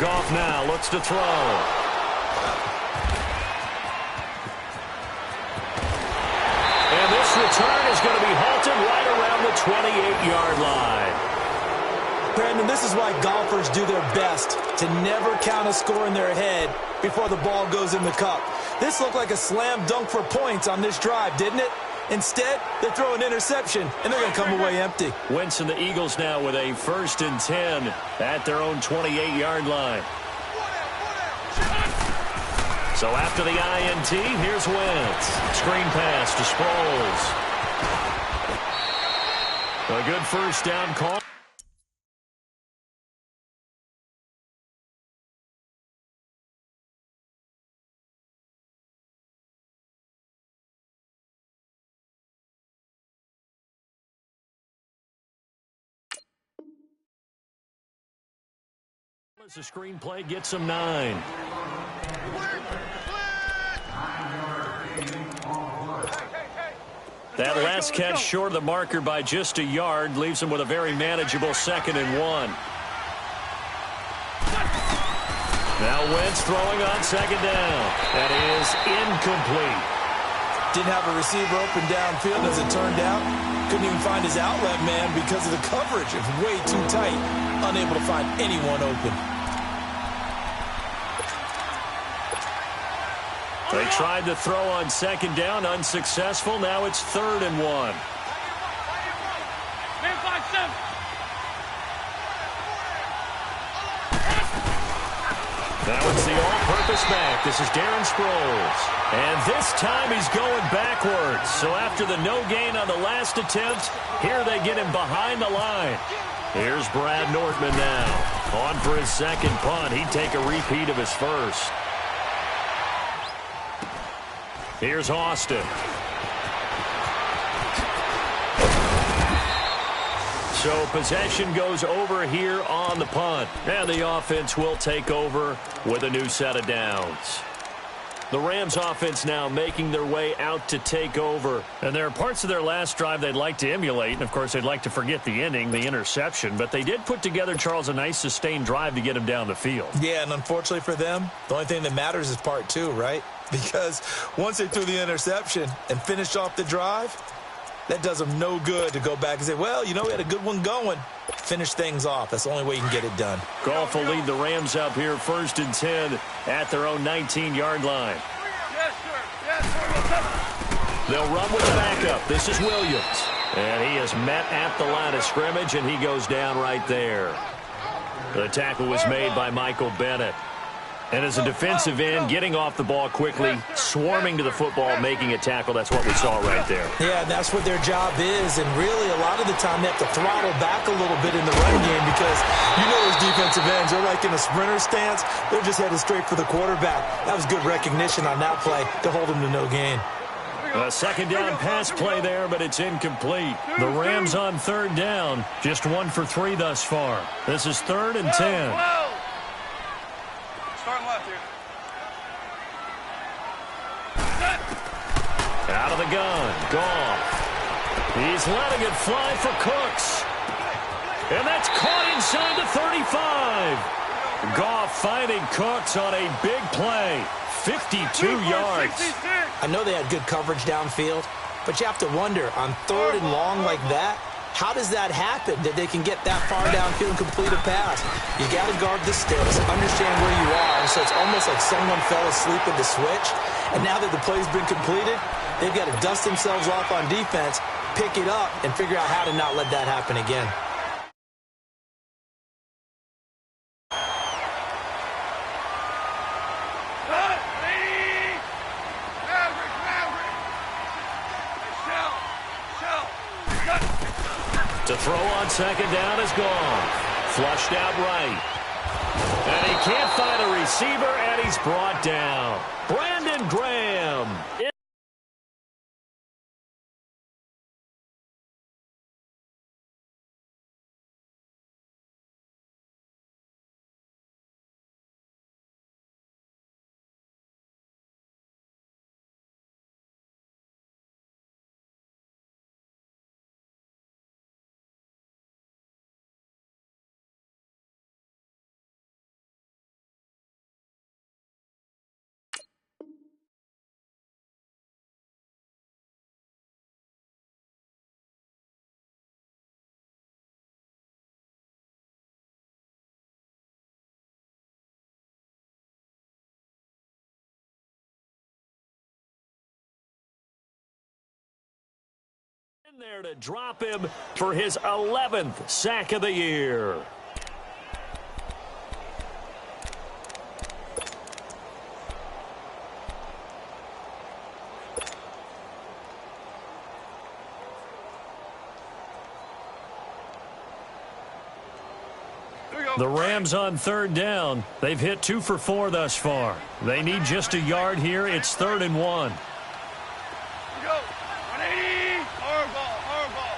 Goff now looks to throw. And this return is going to be halted right around the 28-yard line. Brandon, this is why golfers do their best to never count a score in their head before the ball goes in the cup. This looked like a slam dunk for points on this drive, didn't it? Instead, they throw an interception, and they're going to come away empty. Wentz and the Eagles now with a 1st and 10 at their own 28-yard line. So after the INT, here's Wentz. Screen pass to Sproles. A good first down call. As the screenplay gets him 9. That last catch short of the marker by just a yard leaves him with a very manageable 2nd and 1. Now Wentz throwing on 2nd down. That is incomplete. Didn't have a receiver open downfield as it turned out. Couldn't even find his outlet man because of the coverage. It was way too tight. Unable to find anyone open. They tried to throw on 2nd down, unsuccessful. Now it's 3rd and 1. Now it's the all-purpose back. This is Darren Sproles. And this time he's going backwards. So after the no gain on the last attempt, here they get him behind the line. Here's Brad Nortman now. On for his 2nd punt. He'd take a repeat of his first. Here's Austin. So possession goes over here on the punt. And the offense will take over with a new set of downs. The Rams offense now making their way out to take over. And there are parts of their last drive they'd like to emulate. And, of course, they'd like to forget the ending, the interception. But they did put together, Charles, a nice sustained drive to get him down the field. Yeah, and unfortunately for them, the only thing that matters is part 2, right? Because once they threw the interception and finished off the drive, that does them no good to go back and say, well, you know, we had a good one going. Finish things off. That's the only way you can get it done. Goff will lead the Rams up here 1st and 10 at their own 19-yard line. Yes, sir. Yes, sir. They'll run with the backup. This is Williams. And he is met at the line of scrimmage, and he goes down right there. The tackle was made by Michael Bennett. And as a defensive end, getting off the ball quickly, swarming to the football, making a tackle, that's what we saw right there. Yeah, and that's what their job is. And really, a lot of the time, they have to throttle back a little bit in the run game because you know those defensive ends, they're like in a sprinter stance. They're just headed straight for the quarterback. That was good recognition on that play to hold him to no gain. A 2nd down pass play there, but it's incomplete. The Rams on 3rd down, just 1 for 3 thus far. This is 3rd and 10. Start left here. Out of the gun, Goff. He's letting it fly for Cooks. And that's caught inside the 35. Goff finding Cooks on a big play. 52 yards. I know they had good coverage downfield, but you have to wonder, on 3rd and long like that, how does that happen, that they can get that far downfield and complete a pass? You got to guard the sticks, understand where you are, so it's almost like someone fell asleep at the switch, and now that the play's been completed, they've got to dust themselves off on defense, pick it up, and figure out how to not let that happen again. To throw on 2nd down is gone. Flushed out right. And he can't find a receiver, and he's brought down. Brandon Graham. In there to drop him for his 11th sack of the year. The Rams on third down. They've hit 2 for 4 thus far. They need just a yard here. It's 3rd and 1. Here we go. 180. Hard ball. Hard ball.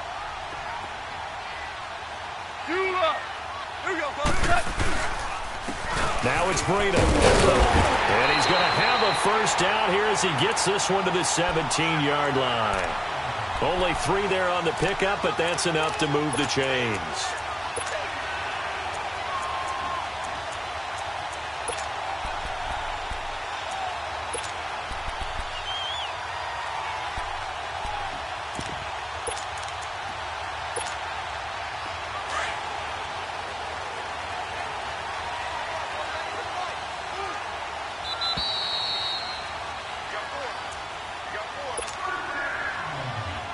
Two up. Here we go, folks. Now it's Breida. And he's going to have a first down here as he gets this one to the 17-yard line. Only 3 there on the pickup, but that's enough to move the chains.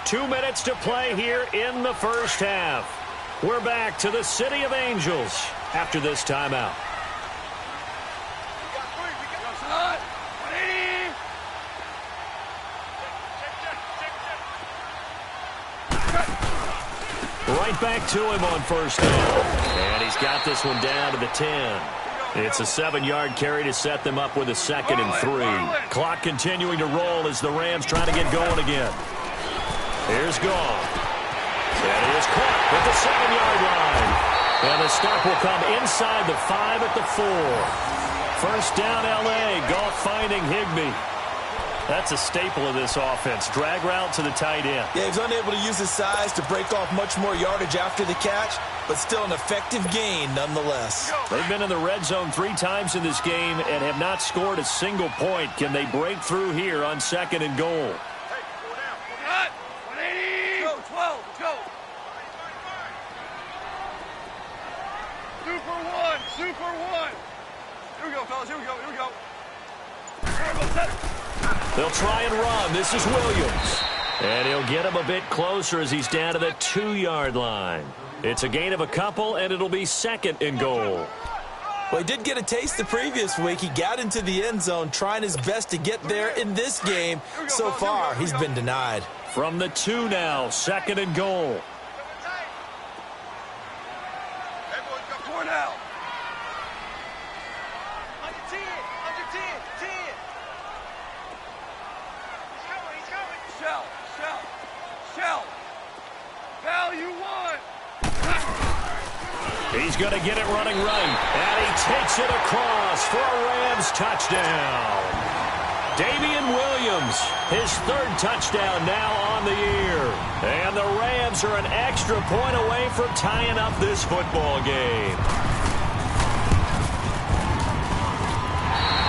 Two minutes to play here in the first half. We're back to the City of Angels after this timeout. Right back to him on first down. And he's got this one down to the 10. It's a 7-yard carry to set them up with a 2nd and 3. Clock continuing to roll as the Rams trying to get going again. Here's Goff. And he is caught at the 7-yard line. And the stop will come inside the 5 at the 4. First down, L.A. Goff finding Higbee. That's a staple of this offense. Drag route to the tight end. Yeah, he's unable to use his size to break off much more yardage after the catch, but still an effective gain nonetheless. They've been in the red zone 3 times in this game and have not scored a single point. Can they break through here on 2nd and goal? Super one. Here we go, fellas. Here we go. Here we go. They'll try and run. This is Williams. And he'll get him a bit closer as he's down to the 2-yard line. It's a gain of a couple, and it'll be 2nd and goal. Well, he did get a taste the previous week. He got into the end zone, trying his best to get there in this game. So far, he's been denied. From the 2 now, 2nd and goal. He's going to get it running right, and he takes it across for a Rams touchdown. Damian Williams, his 3rd touchdown now on the year. And the Rams are an extra point away from tying up this football game.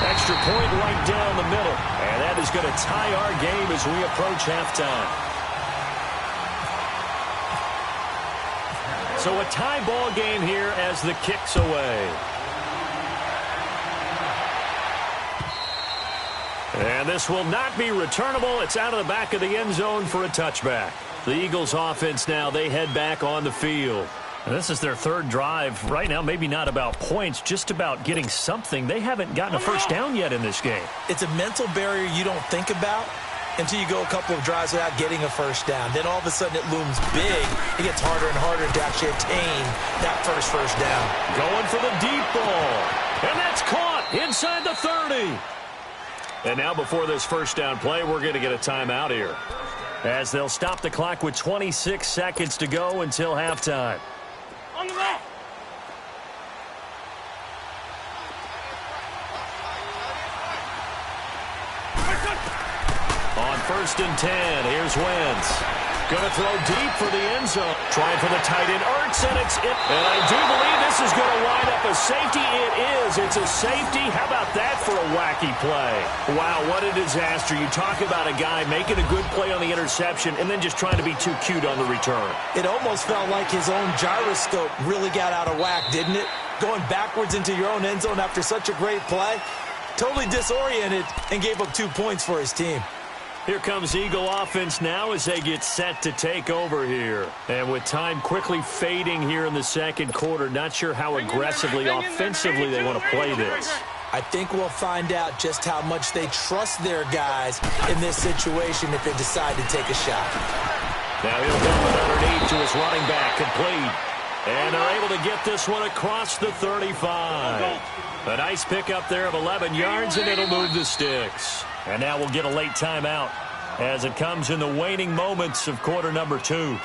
Extra point right down the middle, and that is going to tie our game as we approach halftime. So a tie ball game here as the kick's away. And this will not be returnable. It's out of the back of the end zone for a touchback. The Eagles offense now, they head back on the field. And this is their 3rd drive. Right now, maybe not about points, just about getting something. They haven't gotten a first down yet in this game. It's a mental barrier you don't think about until you go a couple of drives without getting a first down. Then all of a sudden it looms big. It gets harder and harder to actually attain that first down. Going for the deep ball. And that's caught inside the 30. And now before this first down play, we're going to get a timeout here, as they'll stop the clock with 26 seconds to go until halftime. On the ball. On 1st and 10, here's Wentz. Going to throw deep for the end zone. Trying for the tight end, Ertz, and it's it. And I do believe this is going to wind up a safety. It is. It's a safety. How about that for a wacky play? Wow, what a disaster. You talk about a guy making a good play on the interception and then just trying to be too cute on the return. It almost felt like his own gyroscope really got out of whack, didn't it? Going backwards into your own end zone after such a great play. Totally disoriented and gave up 2 points for his team. Here comes Eagle offense now as they get set to take over here. And with time quickly fading here in the second quarter, not sure how aggressively, offensively they want to play this. I think we'll find out just how much they trust their guys in this situation if they decide to take a shot. Now he'll dump it underneath to his running back, complete. And they're able to get this one across the 35. A nice pickup there of 11 yards, and it'll move the sticks. And now we'll get a late timeout as it comes in the waning moments of quarter number 2.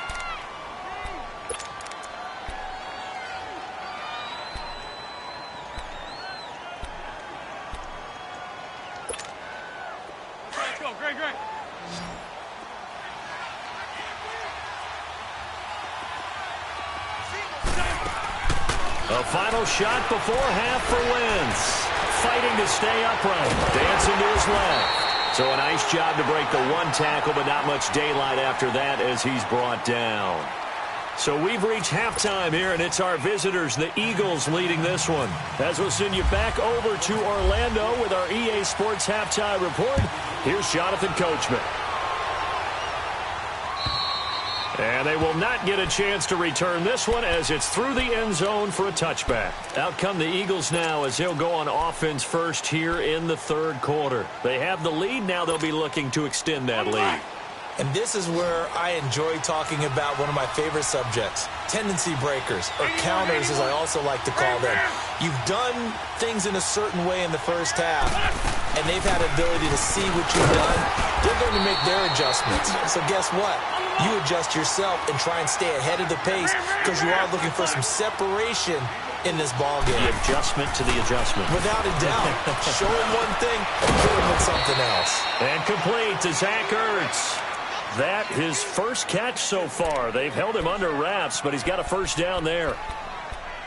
A final shot before half for Wentz. Fighting to stay upright. Dancing to his left. So a nice job to break the one tackle, but not much daylight after that as he's brought down. So we've reached halftime here, and it's our visitors, the Eagles, leading this one. As we'll send you back over to Orlando with our EA Sports Halftime Report, here's Jonathan Coachman. And they will not get a chance to return this one as it's through the end zone for a touchback. Out come the Eagles now as they'll go on offense first here in the third quarter. They have the lead. Now they'll be looking to extend that lead. And this is where I enjoy talking about one of my favorite subjects, tendency breakers, or counters as I also like to call them. You've done things in a certain way in the first half, and they've had the ability to see what you've done. They're going to make their adjustments. So guess what? You adjust yourself and try and stay ahead of the pace because you are looking for some separation in this ball game. The adjustment to the adjustment. Without a doubt. Show him one thing and put him with something else. And complete to Zach Ertz. That his first catch so far. They've held him under wraps, but he's got a first down there.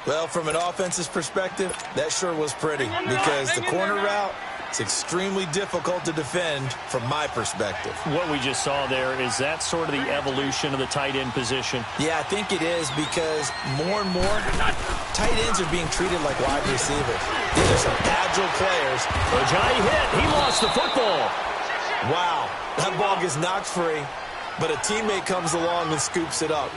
Well, from an offensive perspective, that sure was pretty because the corner route, it's extremely difficult to defend from my perspective. What we just saw there, is that sort of the evolution of the tight end position? Yeah, I think it is because more and more tight ends are being treated like wide receivers. These are some agile players. A giant hit. He lost the football. Wow, that ball gets knocked free, but a teammate comes along and scoops it up.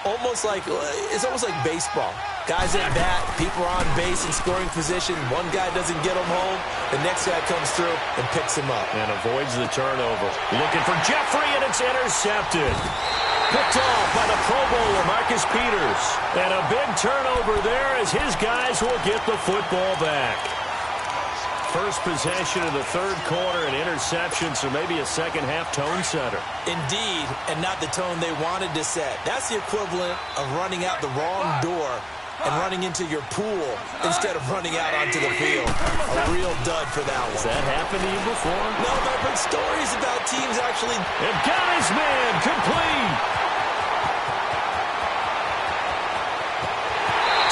It's almost like baseball. Guys at bat, people are on base in scoring position. One guy doesn't get him home. The next guy comes through and picks him up. And avoids the turnover. Looking for Jeffrey, and it's intercepted. Picked off by the Pro Bowler, Marcus Peters. And a big turnover there as his guys will get the football back. First possession of the third quarter, an interception, so maybe a second-half tone setter. Indeed, and not the tone they wanted to set. That's the equivalent of running out the wrong door and running into your pool instead of running out onto the field. A real dud for that one. Has that happened to you before? No, but I've heard stories about teams actually... And got his man, complete!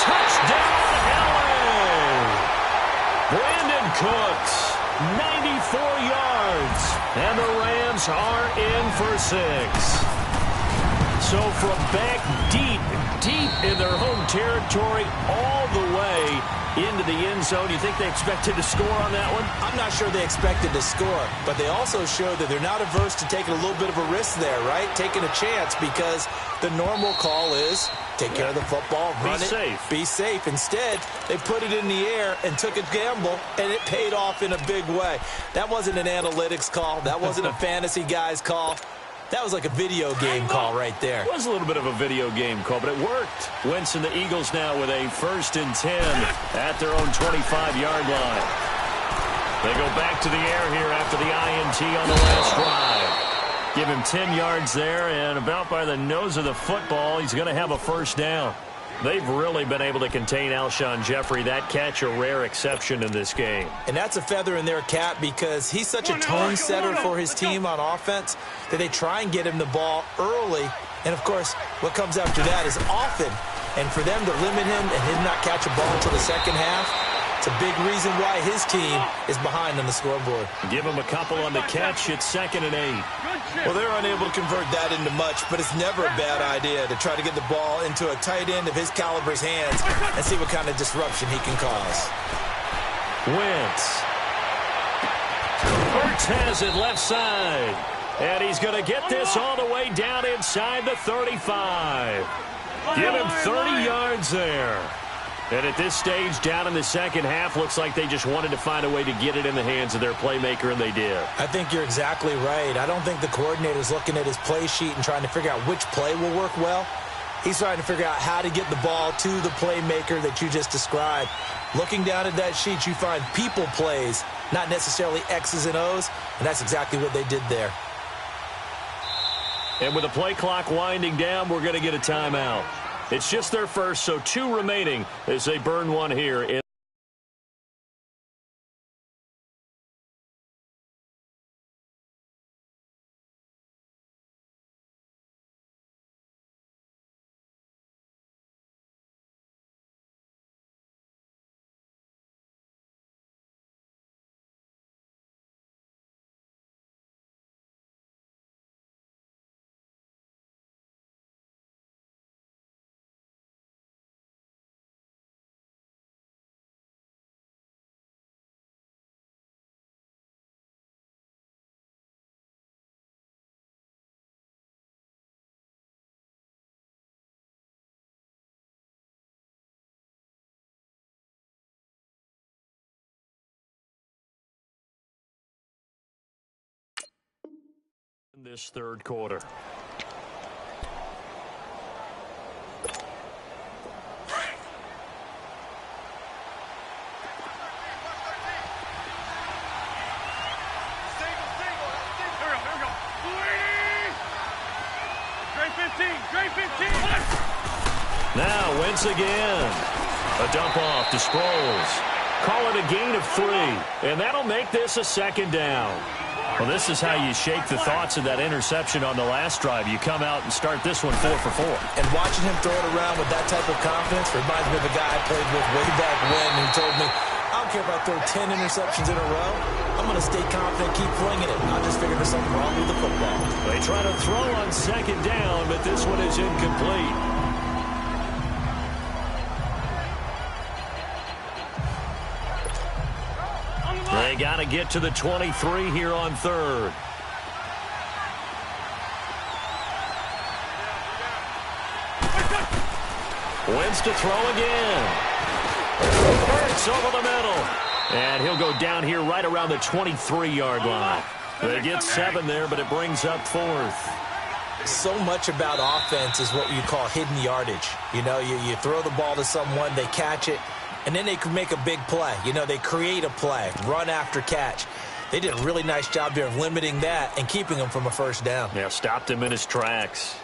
Touchdown, LA! Brandon Cooks, 94 yards, and the Rams are in for 6. So from back deep in their home territory, all the way into the end zone, you think they expected to score on that one? I'm not sure they expected to score, but they also showed that they're not averse to taking a little bit of a risk there, right? Taking a chance because the normal call is take care of the football, run it, be safe. Instead, they put it in the air and took a gamble, and it paid off in a big way. That wasn't an analytics call. That wasn't a fantasy guy's call. That was like a video game call right there. It was a little bit of a video game call, but it worked. Wentz and the Eagles now with a 1st and 10 at their own 25-yard line. They go back to the air here after the INT on the last drive. Give him 10 yards there, and about by the nose of the football, he's going to have a first down. They've really been able to contain Alshon Jeffrey. That catch a rare exception in this game. And that's a feather in their cap because he's such a tone setter for his team on offense that they try and get him the ball early. And, of course, what comes after that is often. And for them to limit him and him not catch a ball until the second half, it's a big reason why his team is behind on the scoreboard. Give him a couple on the catch. It's 2nd and 8. Well, they're unable to convert that into much, but it's never a bad idea to try to get the ball into a tight end of his caliber's hands and see what kind of disruption he can cause. Wentz. Ertz has it left side. And he's going to get this all the way down inside the 35. Give him 30 yards there. And at this stage, down in the second half, looks like they just wanted to find a way to get it in the hands of their playmaker, and they did. I think you're exactly right. I don't think the coordinator's looking at his play sheet and trying to figure out which play will work well. He's trying to figure out how to get the ball to the playmaker that you just described. Looking down at that sheet, you find people plays, not necessarily X's and O's, and that's exactly what they did there. And with the play clock winding down, we're going to get a timeout. It's just their first, so 2 remaining as they burn one here in this third quarter. Now Wentz again. A dump off to Sproles. Call it a gain of 3, and that'll make this a second down. Well, this is how you shake the thoughts of that interception on the last drive. You come out and start this one 4 for 4. And watching him throw it around with that type of confidence reminds me of a guy I played with way back when who told me, I don't care if I throw 10 interceptions in a row. I'm going to stay confident, keep flinging it. I'll just figure there's something wrong with the football. They try to throw on second down, but this one is incomplete. They got to get to the 23 here on third. Wentz to throw again. Hurts over the middle. And he'll go down here right around the 23-yard line. They get 7 there, but it brings up 4th. So much about offense is what you call hidden yardage. You know, you throw the ball to someone, they catch it, and then they can make a big play. You know, they create a play, run after catch. They did a really nice job here of limiting that and keeping him from a first down. Yeah, stopped him in his tracks.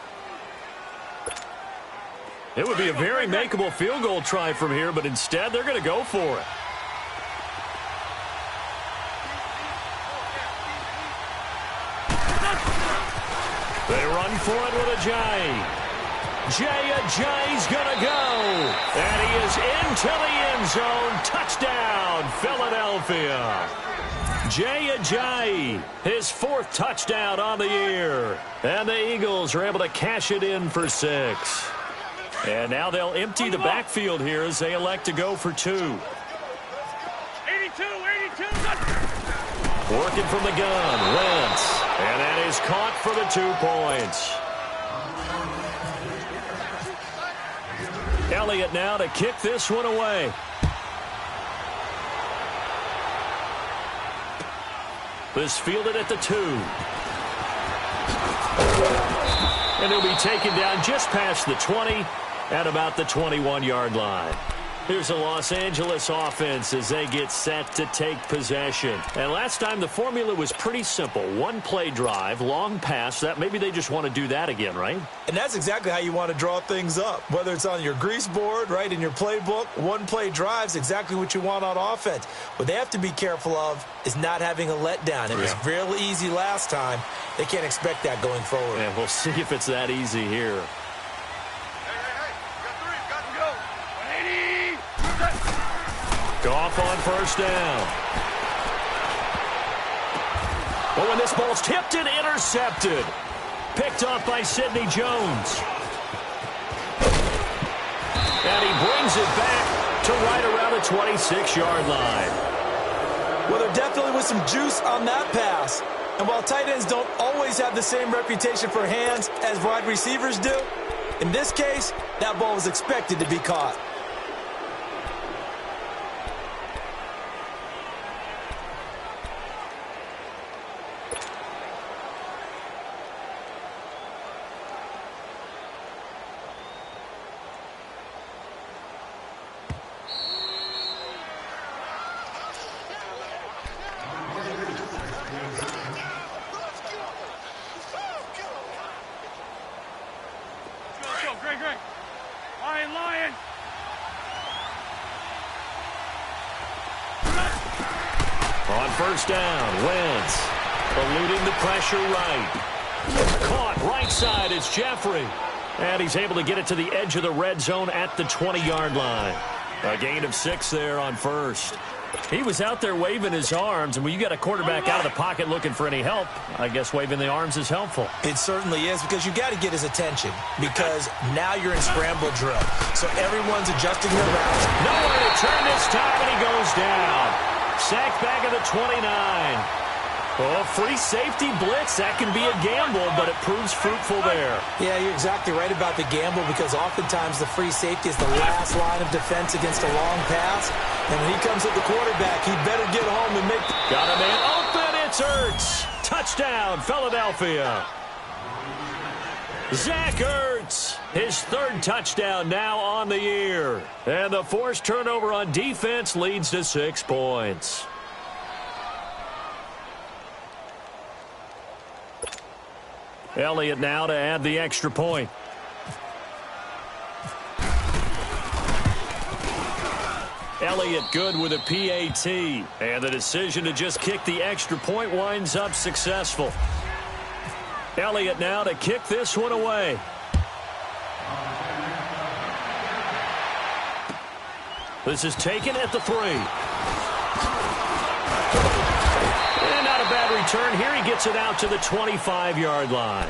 It would be a very makeable field goal try from here, but instead they're going to go for it. They run for it with Ajayi. Ajayi's going to go. And he is into the end zone. Touchdown, Philadelphia. Ajayi, his 4th touchdown on the year. And the Eagles are able to cash it in for 6. And now they'll empty the backfield here as they elect to go for 2. 82. Working from the gun, Wentz. And that is caught for the 2 points. Elliott now to kick this one away. This fielded at the 2. And he'll be taken down just past the 20 at about the 21-yard line. Here's the Los Angeles offense as they get set to take possession. And last time the formula was pretty simple. 1-play drive, long pass. That maybe they just want to do that again, right? And that's exactly how you want to draw things up. Whether it's on your grease board, right, in your playbook, 1-play drive's exactly what you want on offense. What they have to be careful of is not having a letdown. It was really easy last time. They can't expect that going forward. And we'll see if it's that easy here. Goff on first down. But when this ball's tipped and intercepted. Picked off by Sidney Jones. And he brings it back to right around the 26-yard line. Well, there definitely was some juice on that pass. And while tight ends don't always have the same reputation for hands as wide receivers do, in this case, that ball was expected to be caught. Great. Lion. On first down, Wentz eluding the pressure right. Caught right side is Jeffrey. And he's able to get it to the edge of the red zone at the 20-yard line. A gain of 6 there on first. He was out there waving his arms, and when you got a quarterback out of the pocket looking for any help, I guess waving the arms is helpful. It certainly is, because you got to get his attention, because now you're in scramble drill. So everyone's adjusting their routes. Nowhere to turn this time, and he goes down. Sacked back at the 29. Oh, free safety blitz, that can be a gamble, but it proves fruitful there. Yeah, you're exactly right about the gamble, because oftentimes the free safety is the last line of defense against a long pass. And when he comes at the quarterback, he better get home and make... Got a man open, it's Ertz. Touchdown, Philadelphia. Zach Ertz, his 3rd touchdown now on the year. And the forced turnover on defense leads to 6 points. Elliott now to add the extra point. Elliott good with a PAT. And the decision to just kick the extra point winds up successful. Elliott now to kick this one away. This is taken at the 3. And not a bad return here. He gets it out to the 25-yard line.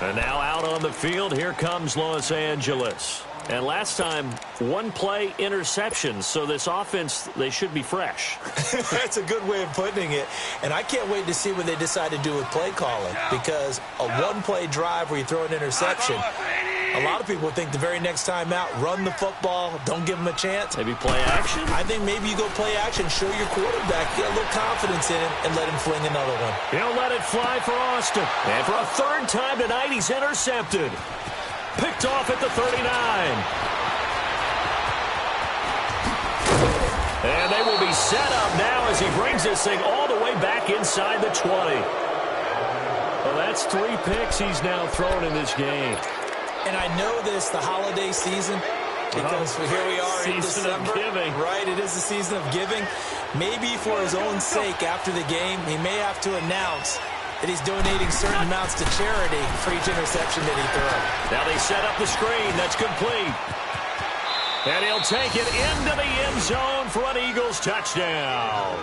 And now out on the field, here comes Los Angeles. And last time, 1-play interception, so this offense, they should be fresh. That's a good way of putting it. And I can't wait to see what they decide to do with play calling, because a 1-play drive where you throw an interception, a lot of people think the very next time out, run the football, don't give them a chance. Maybe play action? I think maybe you go play action, show your quarterback, get a little confidence in him, and let him fling another one. He'll let it fly for Austin. And for a 3rd time tonight, he's intercepted. Picked off at the 39. And they will be set up now as he brings this thing all the way back inside the 20. Well, that's 3 picks he's now thrown in this game. And I know this, the holiday season, because here we are in December. Season of giving. Right, it is the season of giving. Maybe for his own sake after the game, he may have to announce that he's donating certain amounts to charity for each interception that he throws. Now they set up the screen. That's complete. And he'll take it into the end zone for an Eagles touchdown.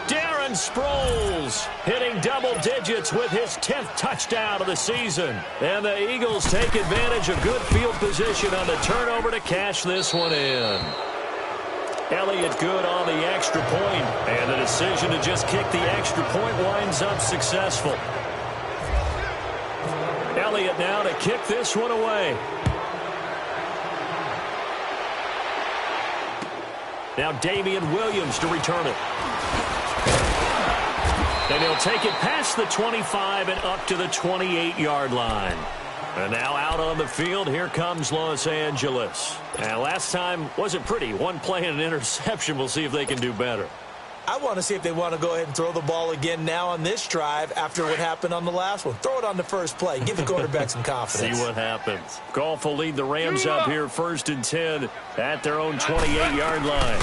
Darren Sproles hitting double digits with his 10th touchdown of the season. And the Eagles take advantage of good field position on the turnover to cash this one in. Elliott good on the extra point, and the decision to just kick the extra point winds up successful. Elliott now to kick this one away. Now Damian Williams to return it. And he'll take it past the 25 and up to the 28-yard line. And now out on the field, here comes Los Angeles. And last time wasn't pretty. 1 play and an interception. We'll see if they can do better. I want to see if they want to go ahead and throw the ball again now on this drive after what happened on the last one. Throw it on the first play. Give the quarterback some confidence. See what happens. Goff will lead the Rams up here 1st and 10 at their own 28-yard line.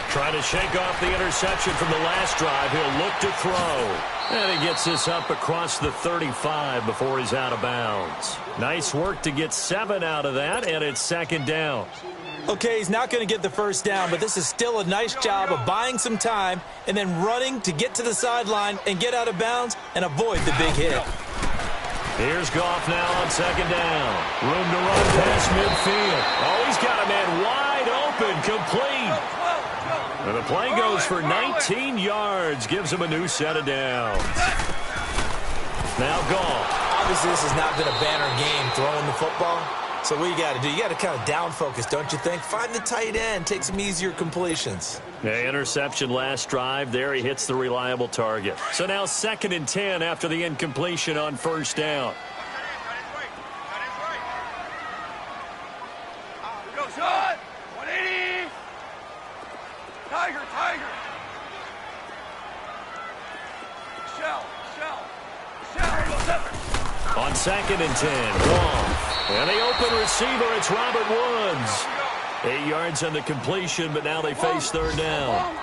Trying to shake off the interception from the last drive. He'll look to throw. And he gets this up across the 35 before he's out of bounds. Nice work to get 7 out of that, and it's 2nd down. Okay, he's not going to get the first down, but this is still a nice job of buying some time and then running to get to the sideline and get out of bounds and avoid the big hit. Here's Goff now on 2nd down. Room to run past midfield. Oh, he's got a man wide open, complete. And the play goes for 19 yards, gives him a new set of downs. Now Goff. Obviously, this has not been a banner game throwing the football. So what you got to do, you got to kind of down focus, don't you think? Find the tight end, take some easier completions. Yeah, interception last drive. There he hits the reliable target. So now 2nd and 10 after the incompletion on first down. Go, shot! 180! Tiger, tiger! Shell. On 2nd and 10, Wong. And the open receiver, it's Robert Woods. 8 yards on the completion, but now they face 3rd down.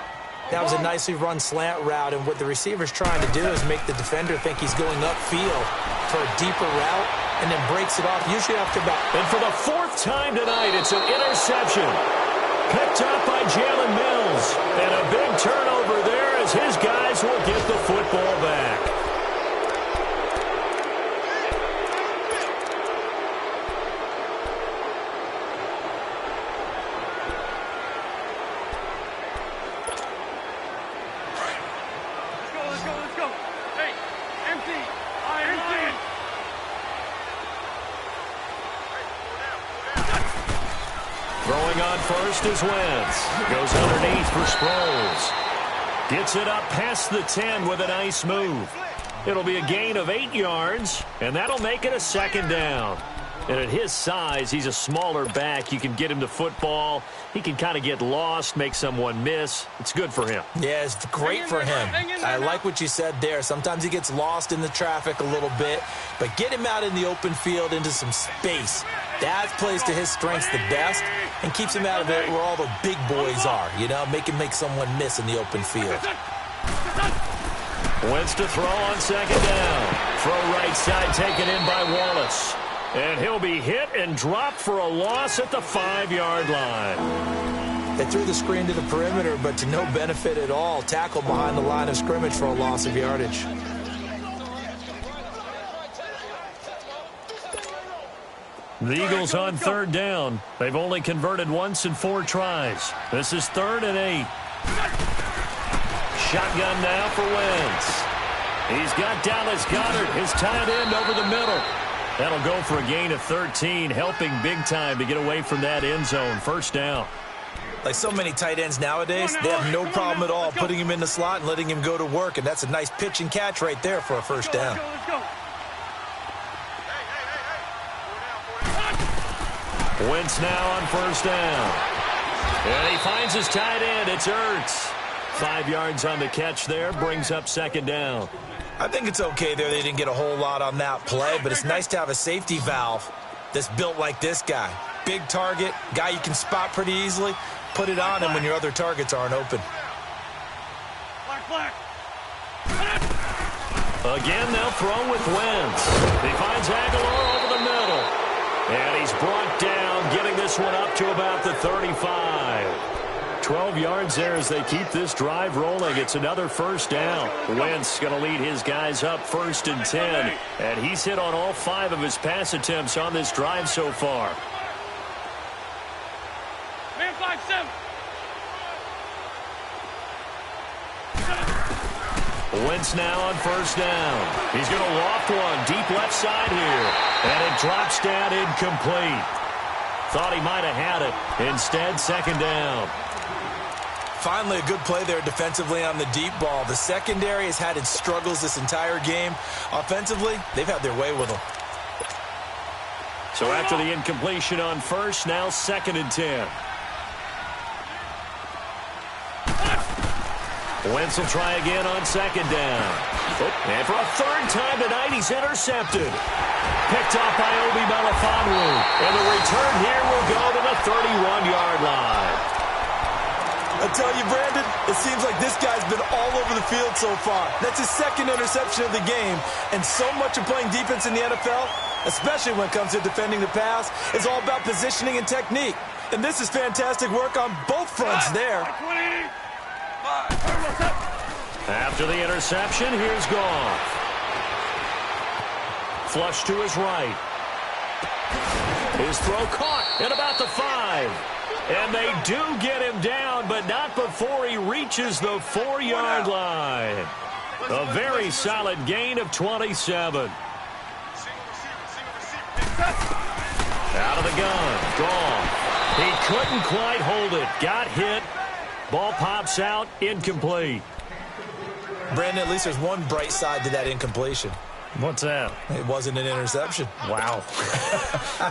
That was a nicely run slant route, and what the receiver's trying to do is make the defender think he's going upfield for a deeper route, and then breaks it off, usually after about... And for the 4th time tonight, it's an interception. Picked up by Jalen Mills. And a big turnover there as his guys will get the football back. Let's go. Hey, empty. Empty. Throwing on first is Wentz. Goes underneath for Sproles. Gets it up past the 10 with a nice move. It'll be a gain of 8 yards, and that'll make it a 2nd down. And at his size, he's a smaller back. You can get him the football. He can kind of get lost, make someone miss. It's good for him. Yeah, it's great for him. I like what you said there. Sometimes he gets lost in the traffic a little bit, but get him out in the open field into some space. That plays to his strengths the best and keeps him out of it where all the big boys are, you know, make someone miss in the open field. Wentz to throw on 2nd down. Throw right side taken in by Wallace. And he'll be hit and dropped for a loss at the 5-yard line. They threw the screen to the perimeter, but to no benefit at all. Tackle behind the line of scrimmage for a loss of yardage. The Eagles on 3rd down. They've only converted once in 4 tries. This is 3rd and 8. Shotgun now for Wentz. He's got Dallas Goedert, his tight end, over the middle. That'll go for a gain of 13, helping big time to get away from that end zone. 1st down. Like so many tight ends nowadays, they have no problem at all putting him in the slot and letting him go to work, and that's a nice pitch and catch right there for a 1st down. Let's go. Wentz now on 1st down. And he finds his tight end. It's Ertz. 5 yards on the catch there, brings up 2nd down. I think it's okay there. They didn't get a whole lot on that play, but it's nice to have a safety valve that's built like this guy. Big target, guy you can spot pretty easily. Put it on him when your other targets aren't open. Black. Again, they'll throw with Wentz. He finds Aguilar over the middle. And he's brought down, getting this one up to about the 35. 12 yards there as they keep this drive rolling. It's another 1st down. Wentz going to lead his guys up 1st and 10. And he's hit on all 5 of his pass attempts on this drive so far. Man 5-7. Wentz now on 1st down. He's going to loft one deep left side here. And it drops down incomplete. Thought he might have had it. Instead, 2nd down. Finally, a good play there defensively on the deep ball. The secondary has had its struggles this entire game. Offensively, they've had their way with them. So after the incompletion on 1st, now 2nd and 10. Wentz will try again on 2nd down. And for a 3rd time tonight, he's intercepted. Picked off by Obi Melifonwu. And the return here will go to the 31-yard line. I tell you, Brandon, it seems like this guy's been all over the field so far. That's his 2nd interception of the game. And so much of playing defense in the NFL, especially when it comes to defending the pass, is all about positioning and technique. And this is fantastic work on both fronts there. After the interception, here's Goff. Flush to his right. His throw caught at about the 5. And they do get him down, but not before he reaches the 4-yard line. A very solid gain of 27. Out of the gun. Gone. He couldn't quite hold it. Got hit. Ball pops out. Incomplete. Brandon, at least there's one bright side to that incompletion. What's that? It wasn't an interception. Wow.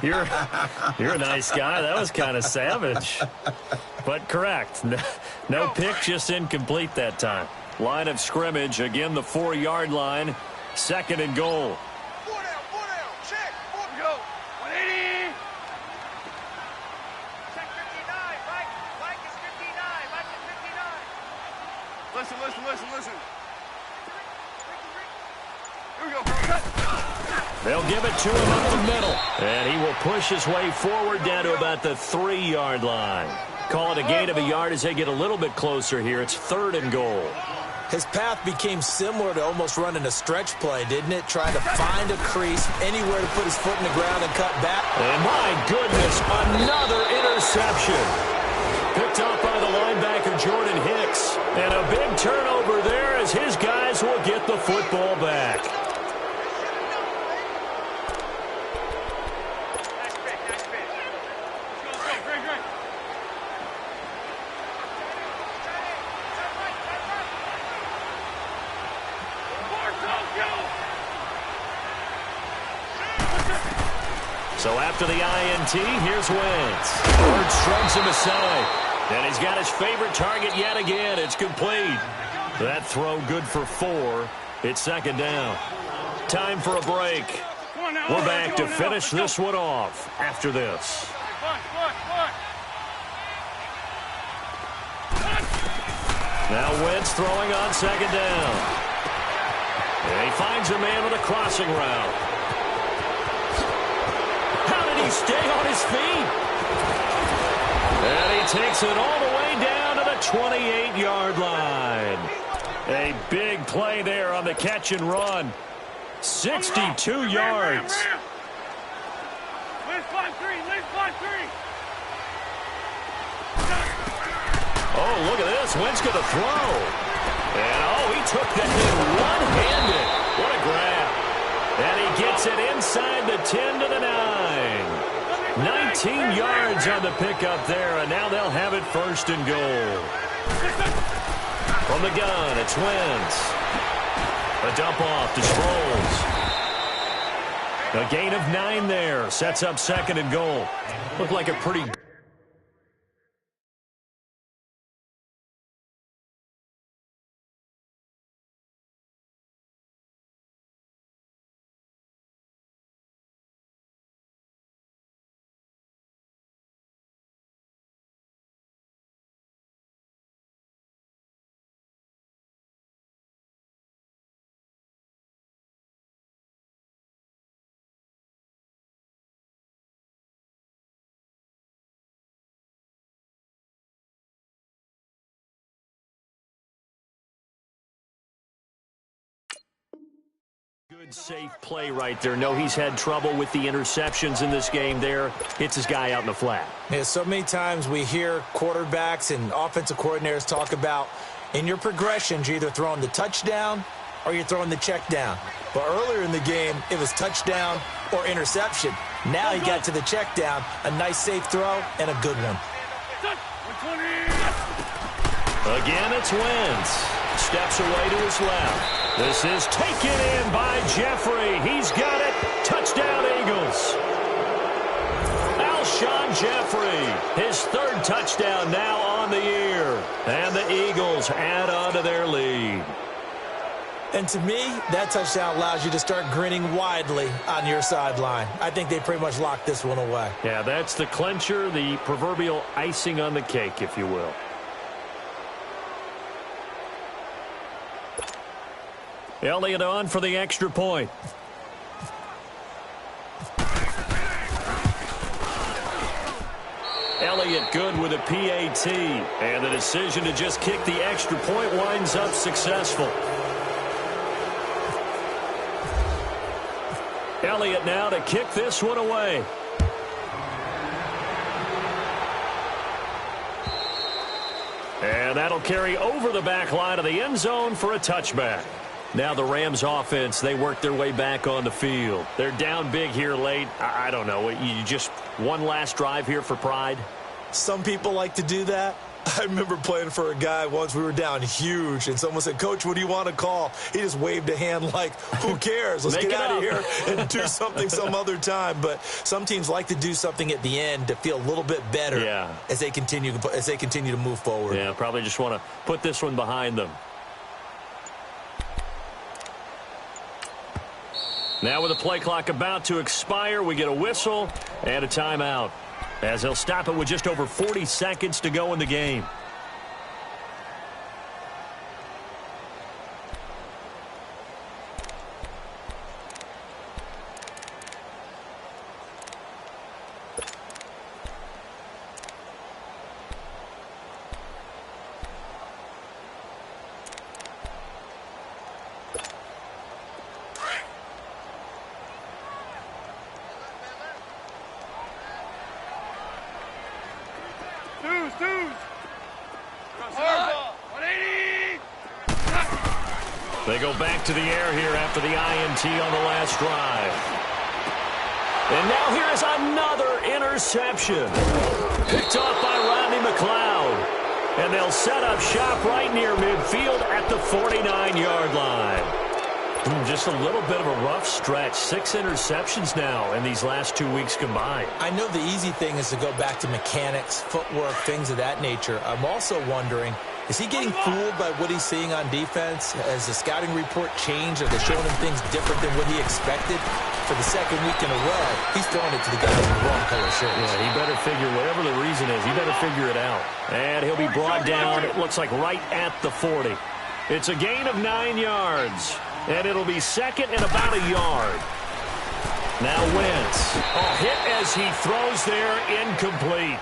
You're a nice guy. That was kind of savage. But correct. No pick, just incomplete that time. Line of scrimmage. Again, the 4-yard line. 2nd and goal. 4 down, check. 4 go. 180. Check 59. Mike is 59. Mike is 59. Listen. Here we go, cut. They'll give it to him up the middle. And he will push his way forward down to about the 3-yard line. Call it a gain of a yard as they get a little bit closer here. It's 3rd and goal. His path became similar to almost running a stretch play, didn't it? Trying to find a crease, anywhere to put his foot in the ground and cut back. And my goodness, another interception. Picked up by the linebacker, Jordan Hicks. And a big turnover there as his guys will get the football back. Nice pick. Let's go. Great. So after the INT, here's Wentz. Bird strikes him aside. And he's got his favorite target yet again. It's complete. That throw good for 4. It's 2nd down. Time for a break. We're back to finish this one off after this. Now Wentz throwing on 2nd down. And he finds a man with a crossing route. How did he stay on his feet? And he takes it all the way down to the 28-yard line. A big play there on the catch and run. 62 yards. Oh, look at this. Wentz going to throw. And, he took the hit one-handed. What a grab. And he gets it inside the 10 to the 9. 19 yards on the pickup there, and now they'll have it 1st and goal. From the gun, it's Wentz. A dump off to Sproles. A gain of 9 there. Sets up 2nd and goal. Looked like a pretty... Good, safe play right there. No, he's had trouble with the interceptions in this game there. Hits his guy out in the flat. Yeah, so many times we hear quarterbacks and offensive coordinators talk about in your progressions, you're either throwing the touchdown or you're throwing the check down. But earlier in the game, it was touchdown or interception. Now he got to the check down, a nice safe throw, and a good one. Again, it's Wentz. Steps away to his left. This is taken in by Jeffrey. He's got it. Touchdown, Eagles. Alshon Jeffrey, his 3rd touchdown now on the year. And the Eagles add on to their lead. And to me, that touchdown allows you to start grinning widely on your sideline. I think they pretty much locked this one away. Yeah, that's the clincher, the proverbial icing on the cake, if you will. Elliott on for the extra point. Elliott good with a PAT. And the decision to just kick the extra point winds up successful. Elliott now to kick this one away. And that'll carry over the back line of the end zone for a touchback. Now the Rams offense, they work their way back on the field. They're down big here late. I don't know. You just one last drive here for pride? Some people like to do that. I remember playing for a guy once. We were down huge, and someone said, "Coach, what do you want to call?" He just waved a hand like, who cares? Let's get out of here and do something some other time. But some teams like to do something at the end to feel a little bit better as they continue to move forward. Yeah, probably just want to put this one behind them. Now with the play clock about to expire, we get a whistle and a timeout, as they'll stop it with just over 40 seconds to go in the game. They go back to the air here after the INT on the last drive. And now here is another interception. Picked off by Rodney McLeod. And they'll set up shop right near midfield at the 49-yard line. Just a little bit of a rough stretch. 6 interceptions now in these last 2 weeks combined. I know the easy thing is to go back to mechanics, footwork, things of that nature. I'm also wondering, is he getting fooled by what he's seeing on defense? Has the scouting report changed? Are they showing him things different than what he expected? For the second week in a row, he's throwing it to the guys in the wrong color shirts. Yeah, he better figure, whatever the reason is, he better figure it out. And he'll be brought down, it looks like right at the 40. It's a gain of 9 yards. And it'll be second and about a yard. Now Wentz. A hit as he throws there, incomplete.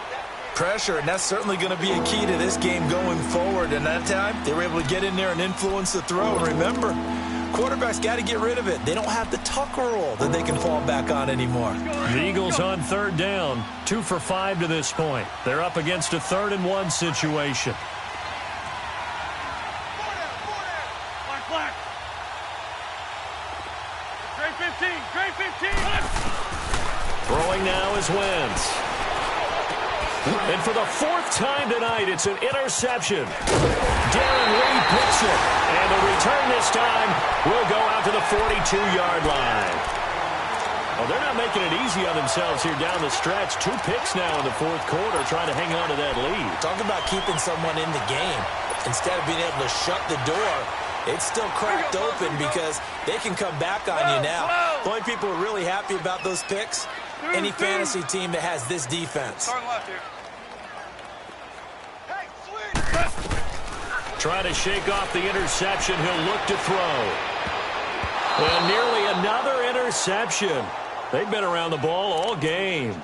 Pressure, and that's certainly going to be a key to this game going forward. And that time, they were able to get in there and influence the throw. And remember, quarterbacks got to get rid of it. They don't have the Tucker rule that they can fall back on anymore. The Eagles on third down, 2 for 5 to this point. They're up against a 3rd and 1 situation. Throwing now is Wentz. And for the 4th time tonight, it's an interception. Darren Lee picks it. And the return this time will go out to the 42-yard line. Well, they're not making it easy on themselves here down the stretch. 2 picks now in the 4th quarter, trying to hang on to that lead. Talk about keeping someone in the game. Instead of being able to shut the door, it's still cracked open because they can come back on you now. The only people who are really happy about those picks, any fantasy team that has this defense. Trying to shake off the interception. He'll look to throw. And nearly another interception. They've been around the ball all game.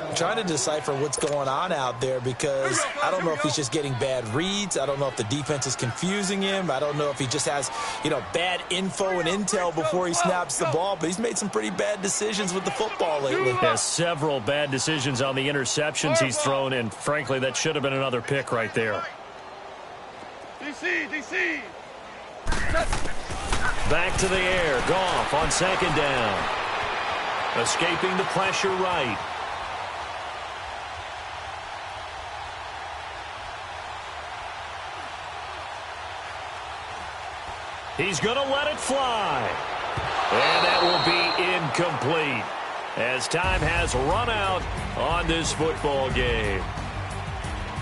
I'm trying to decipher what's going on out there because I don't know if he's just getting bad reads. I don't know if the defense is confusing him. I don't know if he just has, bad info and intel before he snaps the ball. But he's made some pretty bad decisions with the football lately. Yeah, several bad decisions on the interceptions he's thrown, and frankly, that should have been another pick right there. DC. Back to the air. Goff on 2nd down. Escaping the pressure right. He's going to let it fly. And that will be incomplete as time has run out on this football game.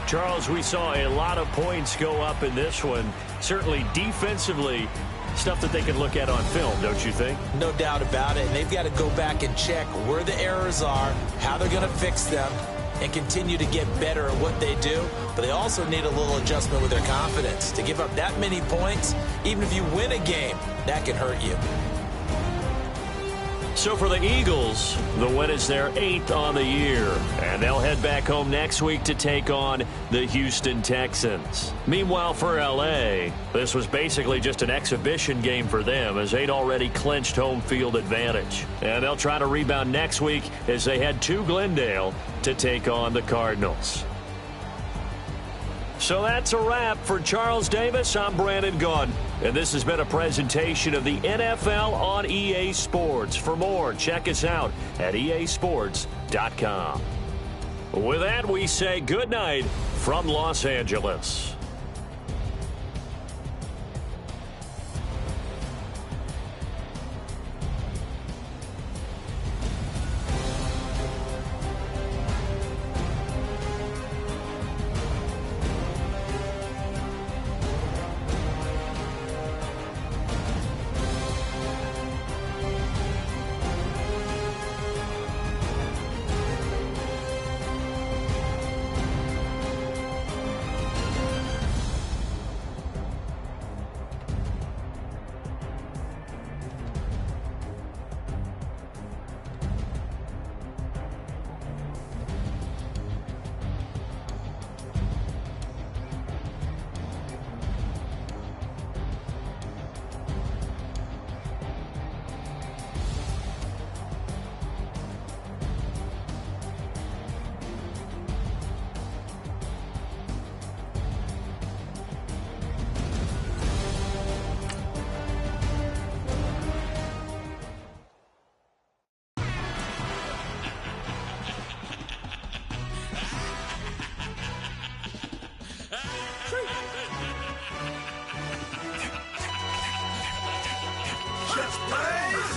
Charles, we saw a lot of points go up in this one. Certainly defensively, stuff that they can look at on film, don't you think? No doubt about it. And they've got to go back and check where the errors are, how they're going to fix them, and continue to get better at what they do. But they also need a little adjustment with their confidence. To give up that many points, even if you win a game, that can hurt you. So for the Eagles, the win is their 8th on the year. And they'll head back home next week to take on the Houston Texans. Meanwhile, for L.A., this was basically just an exhibition game for them as they'd already clinched home field advantage. And they'll try to rebound next week as they head to Glendale to take on the Cardinals. So that's a wrap. For Charles Davis, I'm Brandon Gaudin. And this has been a presentation of the NFL on EA Sports. For more, check us out at easports.com. With that, we say good night from Los Angeles.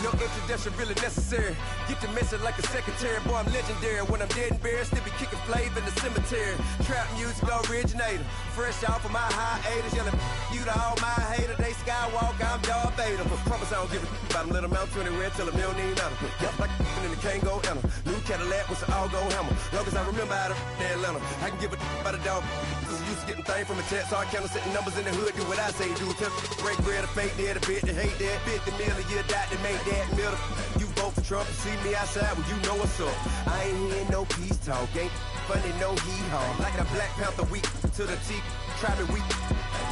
No introduction really necessary. Get the message like a secretary. Boy, I'm legendary. When I'm dead and buried, still be kicking flavor in the cemetery. Trap music originator. Fresh off of my hiatus. Yelling you to all my haters. They skywalk, I'm Darth Vader. Promise I don't give a about them. Let them out 20 red till a million ain't matter. Yep, like in the Kango Anna. New Cadillac with an all-go hammer. Long as I remember how to Atlanta. I can give a about a dog. Used to getting things from a text. So I count setting numbers in the hood. Do what I say do. Tell break bread, a fake dead, a bit to hate that. 50 million, you die to make that middle. You vote for Trump, you see me outside, well, you know what's up. I ain't hearing no peace talk, ain't funny, no hee-haw. Like the Black Panther week to the teeth, try me weak.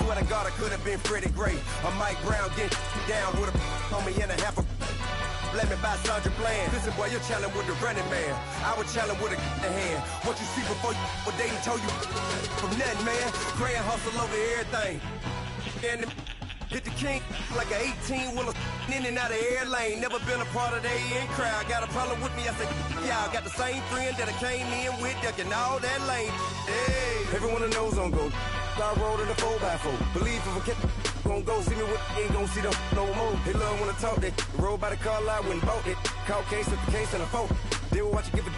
Swear to God, I could have been Freddie Gray. Or Mike Brown getting down with a on me and a half a blame me by Sandra Bland. Listen, boy, you're challenging with the running man. I was challenging with a hand. What you see before you, what they told you from nothing, man. Grand hustle over everything. And hit the king like an 18-wheeler in and out of air lane. Never been a part of the in crowd. Got a problem with me? I said, y'all got the same friend that I came in with, ducking all that lane. Hey, everyone that knows on go. I rolled in a 4x4. Believe if a kid gon' go see me with ain't gon' see them no more. They love when I talk that. Roll by the car lot when bought it. Caught case with the case and a phone. They will watch you give a